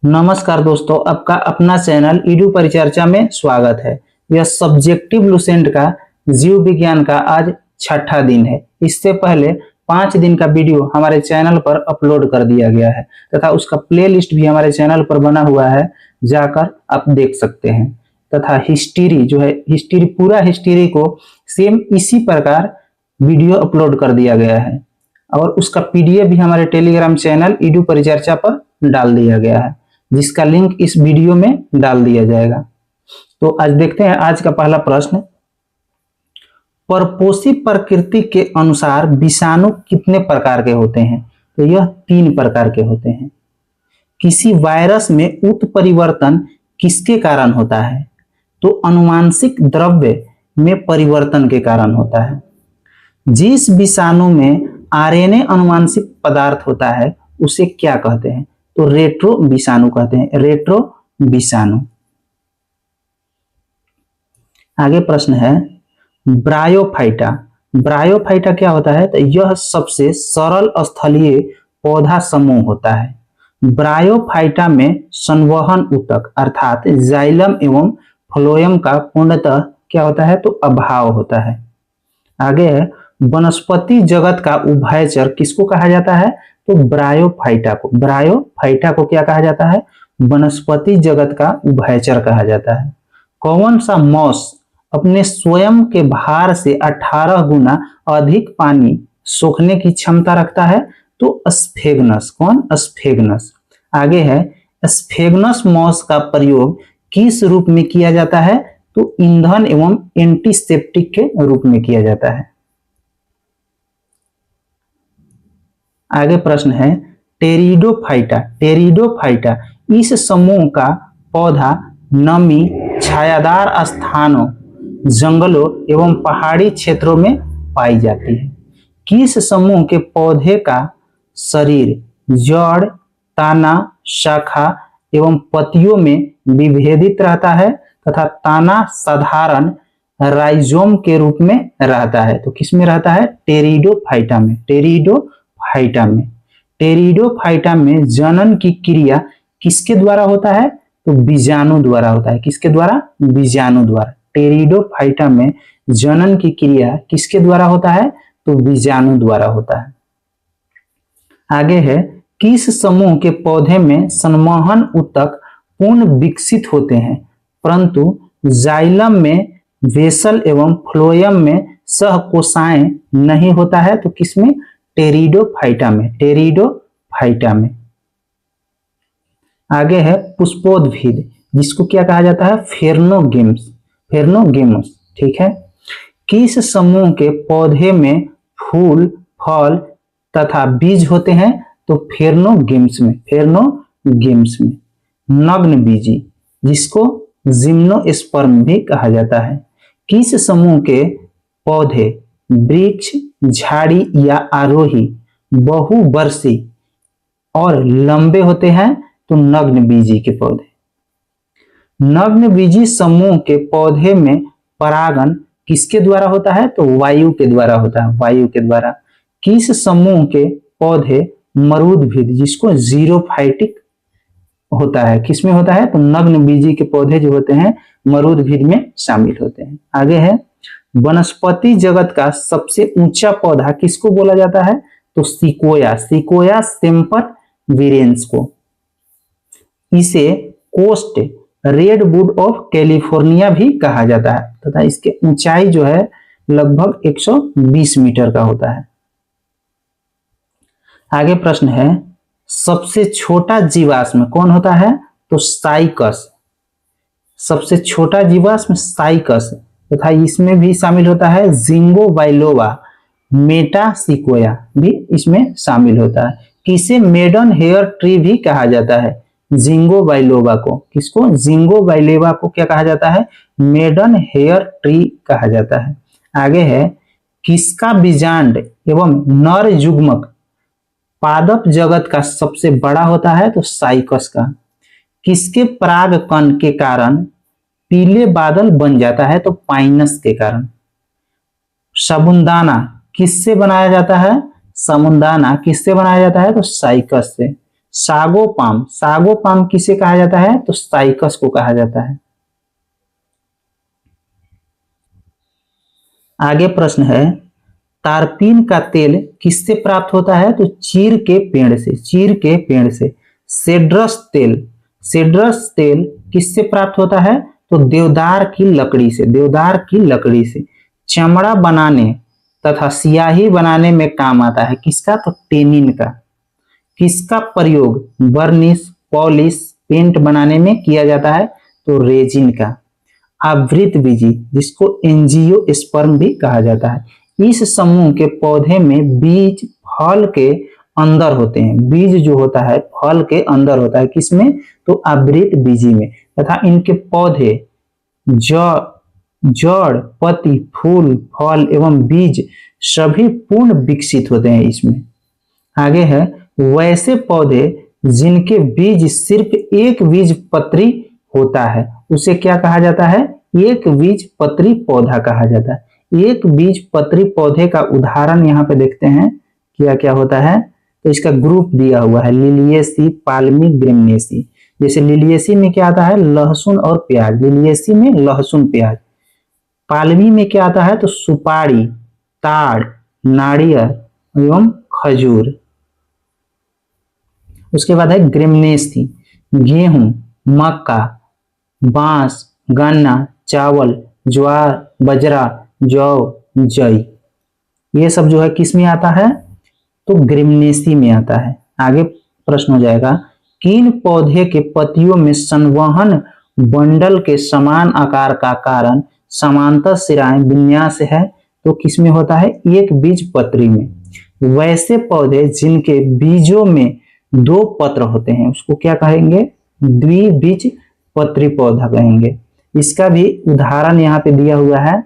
नमस्कार दोस्तों, आपका अपना चैनल ईडू परिचर्चा में स्वागत है। यह सब्जेक्टिव लुसेंट का जीव विज्ञान का आज छठा दिन है। इससे पहले 5 दिन का वीडियो हमारे चैनल पर अपलोड कर दिया गया है तथा उसका प्लेलिस्ट भी हमारे चैनल पर बना हुआ है, जाकर आप देख सकते हैं। तथा हिस्ट्री जो है, पूरा हिस्ट्री को सेम इसी प्रकार वीडियो अपलोड कर दिया गया है और उसका पीडीएफ भी हमारे टेलीग्राम चैनल ईडू परिचर्चा पर डाल दिया गया है, जिसका लिंक इस वीडियो में डाल दिया जाएगा। तो आज देखते हैं आज का पहला प्रश्न। परपोषी प्रकृति के अनुसार विषाणु कितने प्रकार के होते हैं? तो यह 3 प्रकार के होते हैं। किसी वायरस में उत्परिवर्तन किसके कारण होता है? तो अनुवांशिक द्रव्य में परिवर्तन के कारण होता है। जिस विषाणु में आरएनए अनुवांशिक पदार्थ होता है उसे क्या कहते हैं? तो रेट्रो विषाणु कहते हैं, रेट्रो विषाणु। आगे प्रश्न है ब्रायोफाइटा। ब्रायोफाइटा क्या होता है? तो यह सबसे सरल स्थलीय पौधा समूह होता है। ब्रायोफाइटा में संवहन ऊतक अर्थात जाइलम एवं फ्लोएम का पूर्णतः क्या होता है? तो अभाव होता है। आगे है वनस्पति जगत का उभयचर किसको कहा जाता है? तो ब्रायोफाइटा को। ब्रायोफाइटा को क्या कहा जाता है? वनस्पति जगत का उभयचर कहा जाता है। कौन सा मॉस अपने स्वयं के भार से 18 गुना अधिक पानी सोखने की क्षमता रखता है? तो स्फेगनस। कौन? स्फेगनस। आगे है स्फेगनस मॉस का प्रयोग किस रूप में किया जाता है? तो ईंधन एवं एंटीसेप्टिक के रूप में किया जाता है। आगे प्रश्न है टेरिडोफाइटा। टेरिडोफाइटा इस समूह का पौधा नमी छायादार स्थानों, जंगलों एवं पहाड़ी क्षेत्रों में पाई जाती है। किस समूह के पौधे का शरीर जड़, ताना, शाखा एवं पत्तियों में विभेदित रहता है तथा ताना साधारण राइजोम के रूप में रहता है? तो किस में रहता है? टेरिडोफाइटा में। टेरिडोफाइटा में। टेरिडोफाइटा में जनन की क्रिया किसके द्वारा होता है? तो बीजाणु द्वारा होता है। किसके द्वारा? बीजाणु द्वारा। टेरिडोफाइटा में जनन की क्रिया किसके द्वारा होता है? तो बीजाणु द्वारा होता है। आगे है किस समूह के पौधे में संवहन ऊतक पूर्ण विकसित होते हैं परंतु जाइलम में, वेसल एवं फ्लोएम में सहकोशाएं नहीं होता है? तो किसमें? टेरिडोफाइटा में। टेरिडोफाइटा में। आगे है पुष्पोद्भिद, जिसको क्या कहा जाता है? फेर्नोगेम्स। फेर्नोगेमस। ठीक है। किस समूह के पौधे में फूल, फल तथा बीज होते हैं? तो फेर्नोगेम्स में। फेर्नोगेम्स में। नग्न बीजी, जिसको जिम्नोस्पर्म भी कहा जाता है। किस समूह के पौधे वृक्ष, झाड़ी या आरोही, बहुवर्षी और लंबे होते हैं? तो नग्न बीजी के पौधे। नग्न बीजी समूह के पौधे में परागण किसके द्वारा होता है? तो वायु के द्वारा होता है। वायु के द्वारा। किस समूह के पौधे मरूदभिद, जिसको जीरोफाइटिक होता है, किसमें होता है? तो नग्न बीजी के पौधे जो होते हैं मरूदभिद में शामिल होते हैं। आगे है वनस्पति जगत का सबसे ऊंचा पौधा किसको बोला जाता है? तो सिकोया। सिकोया सेम्पर वीरेंस को। इसे कोस्ट रेडवुड ऑफ कैलिफोर्निया भी कहा जाता है तथा इसकी ऊंचाई जो है लगभग 120 मीटर का होता है। आगे प्रश्न है सबसे छोटा जीवाश्म कौन होता है? तो साइकस। सबसे छोटा जीवाश्म साइकस तथा इसमें भी शामिल होता है जिंगो बाइलोवा, मेटासिकोया भी इसमें शामिल होता है। किसे मेडन हेयर ट्री भी कहा जाता है? जिंगो बाइलोवा को। किसको? जिंगो बाइलोवा को क्या कहा जाता है? मेडन हेयर ट्री कहा जाता है। आगे है किसका बीजांड एवं नर युग्मक पादप जगत का सबसे बड़ा होता है? तो साइकस का। किसके पराग कण के कारण पीले बादल बन जाता है? तो पाइनस के कारण। साबुनदाना किससे बनाया जाता है? साबुनदाना किससे बनाया जाता है? तो साइकस से। सागोपाम, सागोपाम किसे कहा जाता है? तो साइकस को कहा जाता है। आगे प्रश्न है, तारपीन का तेल किससे प्राप्त होता है? तो चीड़ के पेड़ से, चीड़ के पेड़ से। सेड्रस तेल, सेड्रस तेल किससे प्राप्त होता है? तो देवदार की लकड़ी से, देवदार की लकड़ी से। चमड़ा बनाने तथा स्याही बनाने में काम आता है किसका? तो टेनिन का। किसका प्रयोग बर्निश, पॉलिश, पेंट बनाने में किया जाता है? तो रेजिन का। आवृत बीजी, जिसको एंजियोस्पर्म भी कहा जाता है। इस समूह के पौधे में बीज फल के अंदर होते हैं, बीज जो होता है फल के अंदर होता है, किसमें? तो आवृत बीजी में। तथा इनके पौधे जड़, पत्ती, फूल, फल एवं बीज सभी पूर्ण विकसित होते हैं इसमें। आगे है, वैसे पौधे जिनके बीज सिर्फ एक बीज पत्री होता है उसे क्या कहा जाता है? एक बीज पत्री पौधा कहा जाता है। एक बीज पत्री पौधे का उदाहरण यहाँ पे देखते हैं क्या क्या होता है। तो इसका ग्रुप दिया हुआ है, लिलियेसी, पाल्मी, ग्रिमनेसी। जैसे लिलियेसी में क्या आता है? लहसुन और प्याज, लिलियेसी में लहसुन प्याज। पाल्मी में क्या आता है? तो सुपारी, ताड़, नारियल एवं खजूर। उसके बाद है ग्रिमनेसी, गेहूं, मक्का, बांस, गन्ना, चावल, ज्वार, बजरा, जौ, जई। ये सब जो है किस में आता है? तो ग्रिमनेसी में आता है। आगे प्रश्न हो जाएगा, किन पौधे के पत्तियों में संवहन बंडल के समान आकार का कारण समांतर सिराएं विन्यास है? तो किस में होता है? एक बीज पत्री में। वैसे पौधे जिनके बीजों में दो पत्र होते हैं उसको क्या कहेंगे? द्विबीज पत्री पौधा कहेंगे। इसका भी उदाहरण यहाँ पे दिया हुआ है,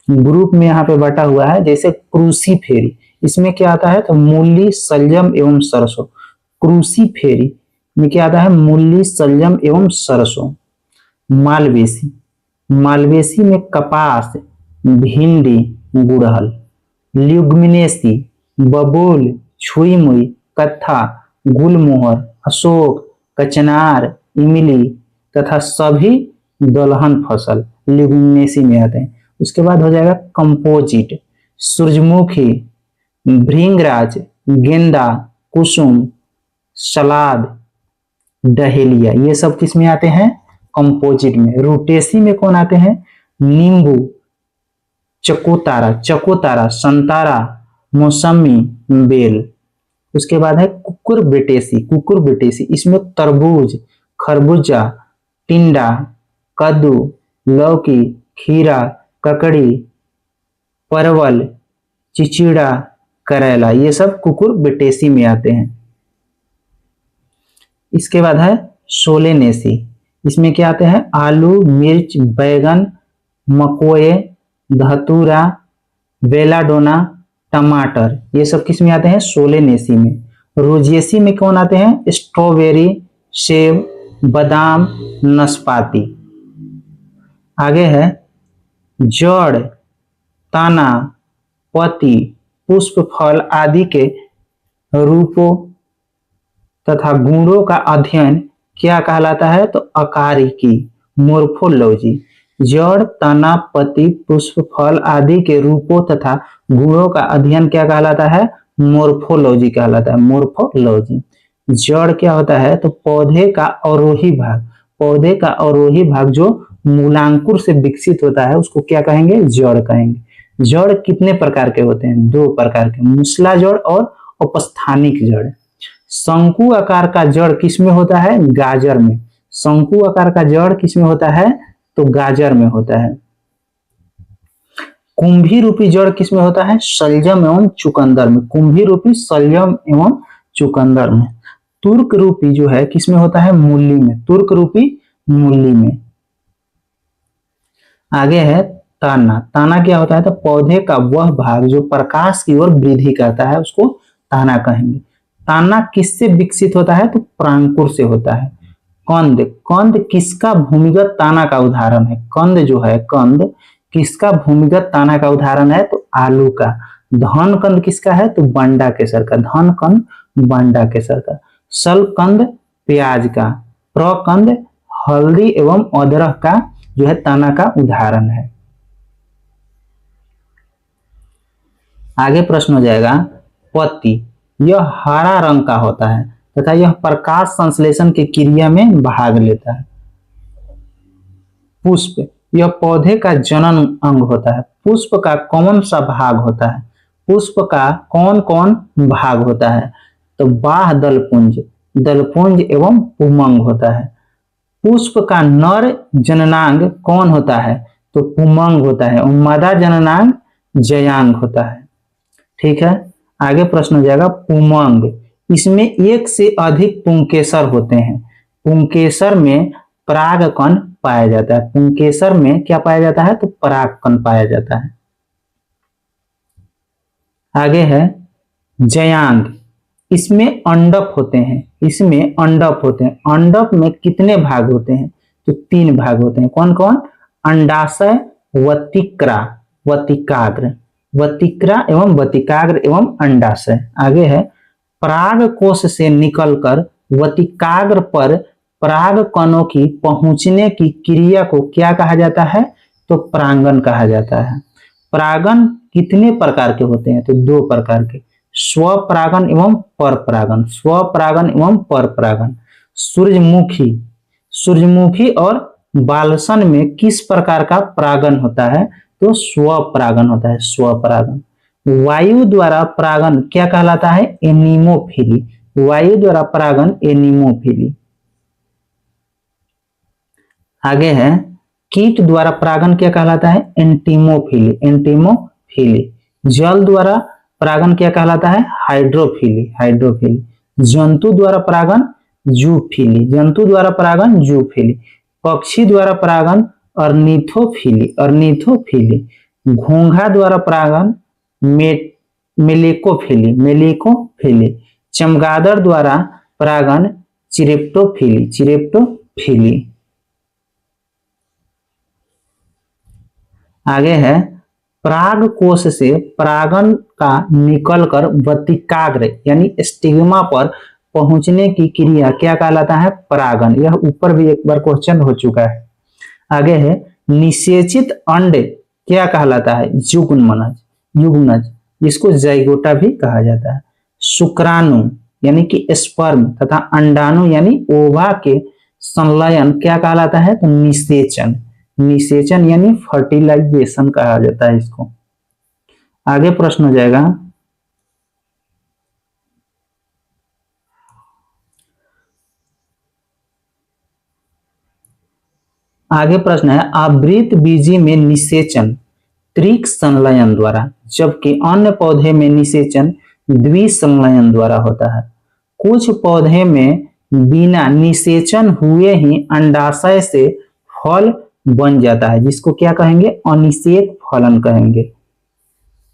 ग्रुप में यहाँ पे बटा हुआ है। जैसे क्रूसीफेरी, इसमें क्या आता है? तो मूली, शलजम एवं सरसों। क्रूसीफेरी में क्या आता है? मूली, शलजम एवं सरसों। मालवेसी, मालवेसी में कपास, भिंडी, गुड़हल। ल्यूग्मिनेसी, बबूल, छुई मुई, कत्था, गुलमोहर, अशोक, कचनार, इमली तथा सभी दलहन फसल ल्यूग्मिनेसी में आते हैं। उसके बाद हो जाएगा कंपोजिट, सूरजमुखी, भृंगराज, गेंदा, कुसुम, सलाद, डहेलिया। ये सब किस में आते हैं? कंपोजिट में। रूटेसी में कौन आते हैं? नींबू, चकोतारा, चकोतारा, संतारा, मौसमी, बेल। उसके बाद है कुकुरबिटेसी, कुकुरबिटेसी। इसमें तरबूज, खरबूजा, टिंडा, कद्दू, लौकी, खीरा, ककड़ी, परवल, चिचिड़ा, करेला, ये सब कुकुरबिटेसी में आते हैं। इसके बाद है सोलेनेसी। इसमें क्या आते हैं? आलू, मिर्च, बैगन, मकोए, धतूरा, बेलाडोना, टमाटर, ये सब किस में आते हैं? सोलेनेसी में। रोजिएसी में कौन आते हैं? स्ट्रॉबेरी, सेब, बादाम, नाशपाती। आगे है जड़, तना, पत्ती, पुष्प, फल आदि के रूपों तथा गुणों का अध्ययन क्या कहलाता है? तो अकारिकी, मोर्फोलॉजी। जड़, तना, पत्ती, पुष्प, फल आदि के रूपों तथा गुणों का अध्ययन क्या कहलाता है? मोर्फोलॉजी कहलाता है, मोर्फोलॉजी। जड़ क्या होता है? तो पौधे का अवरोही भाग, पौधे का अवरोही भाग जो मूलांकुर से विकसित होता है उसको क्या कहेंगे? जड़ कहेंगे। जड़ कितने प्रकार के होते हैं? दो प्रकार के, मूसला जड़ और उपस्थानिक जड़। शंकु आकार का जड़ किसमें होता है? गाजर में। शंकु आकार का जड़ किसमें होता है? तो गाजर में होता है। कुंभी रूपी जड़ किसमें होता है? शलजम एवं चुकंदर में। कुंभी रूपी शलजम एवं चुकंदर में। तुर्क रूपी जो है किसमें होता है? मूली में। तुर्क रूपी मूली में। आगे है ताना। ताना क्या होता है? तो पौधे का वह भाग जो प्रकाश की ओर वृद्धि करता है उसको ताना कहेंगे। ताना किससे विकसित होता है? तो प्रांकुर से होता है। कंद, कंद किसका भूमिगत ताना का उदाहरण है? कंद जो है, कंद किसका भूमिगत ताना का उदाहरण है? तो आलू का। धन कंद किसका है? तो बंडा केसर का। धन कंद बांडा केसर का। शलकंद प्याज का। प्रकंद हल्दी एवं अदरक का जो है तना का उदाहरण है। आगे प्रश्न हो जाएगा पत्ती, यह हरा रंग का होता है तथा यह प्रकाश संश्लेषण की क्रिया में भाग लेता है। पुष्प, यह पौधे का जनन अंग होता है। पुष्प का कौन सा भाग होता है? पुष्प का कौन कौन भाग होता है? तो बाह्य दलपुंज, दलपुंज एवं पुमंग होता है। पुष्प का नर जननांग कौन होता है? तो पुमंग होता है और मादा जननांग जयांग होता है। ठीक है, आगे प्रश्न हो जाएगा पुमंग, इसमें एक से अधिक पुंकेसर होते हैं। पुंकेसर में परागकण पाया जाता है। पुंकेसर में क्या पाया जाता है? तो परागकण पाया जाता है। आगे है जयांग, इसमें अंडक होते हैं। इसमें अंडक होते हैं। अंडक में कितने भाग होते हैं? तो 3 भाग होते हैं। कौन कौन? अंडाशय, वतिक्रा, वतिकाग्र, वतिक्रा एवं वतिकाग्र एवं अंडाशय। आगे है पराग कोश से निकलकर वतिकाग्र पर पराग कणों की पहुंचने की क्रिया को क्या कहा जाता है? तो परागन कहा जाता है। परागन कितने प्रकार के होते हैं? तो 2 प्रकार के, स्वपरागन एवं परपरागन। स्वपरागन एवं परपरागन। सूरजमुखी, सूरजमुखी और बालसन में किस प्रकार का परागन होता है? तो स्वपरागन होता है, स्वपरागन। वायु द्वारा परागन क्या कहलाता है? एनीमोफिली। वायु द्वारा परागन एनीमोफिली। आगे है कीट द्वारा परागन क्या कहलाता है? एंटीमोफिली, एंटीमोफिली। जल द्वारा परागन क्या कहलाता है? Hydrophily, hydrophily. जंतु द्वारा परागन जूफिली, जंतु द्वारा परागन जूफिली। पक्षी द्वारा परागन अर्निथोफिली, अर्निथोफिली। घोंघा द्वारा परागन मेलेकोफिली, मेलेकोफिली। चमगादड़ द्वारा परागन चिरेप्टोफिली, चिरेप्टोफिली। आगे है पराग कोश से परागन का निकलकर वतिकाग्र यानी स्टिग्मा पर पहुंचने की क्रिया क्या कहलाता है? परागन। यह ऊपर भी एक बार क्वेश्चन हो चुका है। आगे है निषेचित अंड क्या कहलाता है? युग्मनज, युग्मनज, जिसको जाइगोटा भी कहा जाता है। शुक्राणु यानी कि स्पर्म तथा अंडाणु यानी ओवा के संलयन क्या कहलाता है? तो निषेचन, निषेचन यानी फर्टिलाइजेशन कहा जाता है इसको। आगे प्रश्न हो जाएगा आगे प्रश्न है आवृत बीजी में निषेचन त्रिक संलयन द्वारा, जबकि अन्य पौधे में निषेचन द्विसंलयन द्वारा होता है। कुछ पौधे में बिना निषेचन हुए ही अंडाशय से फल बन जाता है, जिसको क्या कहेंगे? अनिषेक फलन कहेंगे।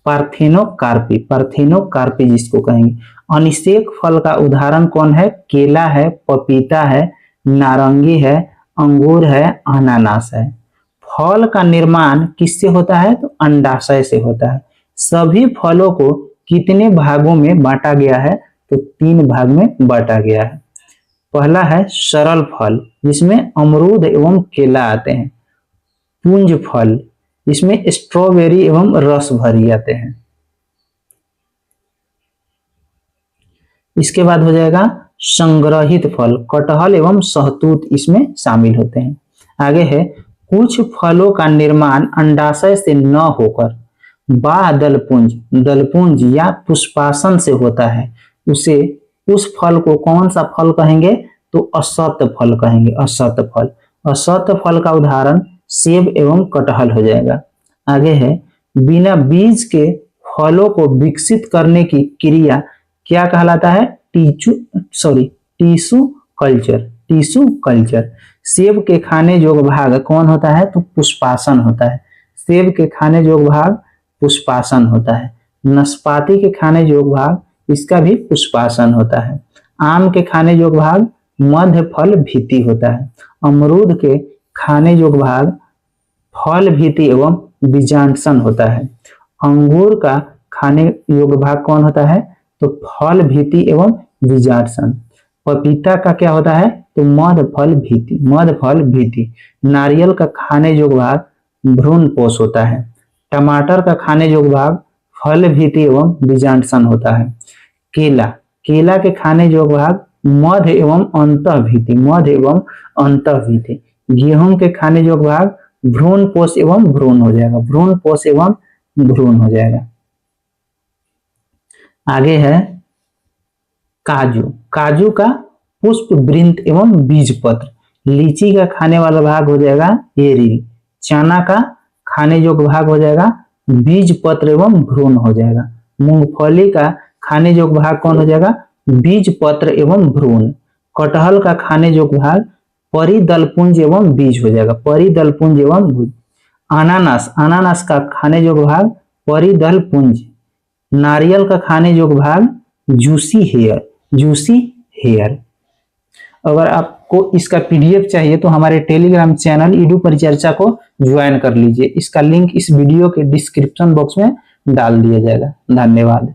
पार्थेनोकार्पी, पार्थेनोकार्पी जिसको कहेंगे। अनिषेक फल का उदाहरण कौन है? केला है, पपीता है, नारंगी है, अंगूर है, अनानास है। फल का निर्माण किससे होता है? तो अंडाशय से होता है। सभी फलों को कितने भागों में बांटा गया है? तो 3 भाग में बांटा गया है। पहला है सरल फल, जिसमें अमरूद एवं केला आते हैं। पुंज फल, इसमें स्ट्रॉबेरी एवं रस भरी आते हैं। इसके बाद हो जाएगा संग्रहित फल, कटहल एवं सहतूत इसमें शामिल होते हैं। आगे है कुछ फलों का निर्माण अंडाशय से न होकर बाह्य दलपुंज, दलपुंज या पुष्पासन से होता है। उसे उस फल को कौन सा फल कहेंगे? तो असत फल कहेंगे, असत फल। असत फल का उदाहरण सेब एवं कटहल हो जाएगा। आगे है बिना बीज के फलों को विकसित करने की क्रिया क्या कहलाता है? Tissue culture, tissue culture. सेब के खाने योग्य भाग कौन होता है? तो पुष्पासन होता है। सेब के खाने योग्य भाग पुष्पासन होता है। नाशपाती के खाने योग्य भाग इसका भी पुष्पासन होता है। आम के खाने योग्य भाग मध्य फल भीति होता है। अमरूद के खाने योग्य भाग फल भीति एवं बीजांडसन होता है। अंगूर का खाने योग्य भाग कौन होता है? तो फल भीति एवं बीजाक्षण। पपीता का क्या होता है, तो मध्य फल भीति, मध्य फल भीति। नारियल का खाने योग्य भाग भ्रूण पोष होता है। टमाटर का खाने योग्य भाग फल भीति एवं बीजाक्षण होता है। केला, केला के खाने योग्य भाग मध्य एवं अंतः भीति, मध्य एवं अंतः भीति। गेहूं के खाने योग्य भाग भ्रूण पोष एवं भ्रूण हो जाएगा, भ्रूण पोष एवं भ्रूण हो जाएगा। आगे है काजू, काजू का पुष्प वृंत एवं बीज पत्र। लीची का खाने वाला भाग हो जाएगा एरी। चना का खाने योग्य भाग हो जाएगा बीज पत्र एवं भ्रूण हो जाएगा। मूंगफली का खाने योग्य भाग कौन हो जाएगा, बीज पत्र एवं भ्रूण। कटहल का खाने योग्य भाग परिदलपुंज एवं बीज हो जाएगा, परिदलपुंज एवं बीज। अनानास, अनानास का खाने योग्य भाग परिदलपुंज। नारियल का खाने योग्य भाग जूसी हेयर, जूसी हेयर। अगर आपको इसका पीडीएफ चाहिए तो हमारे टेलीग्राम चैनल ईडू परिचर्चा को ज्वाइन कर लीजिए। इसका लिंक इस वीडियो के डिस्क्रिप्शन बॉक्स में डाल दिया जाएगा। धन्यवाद।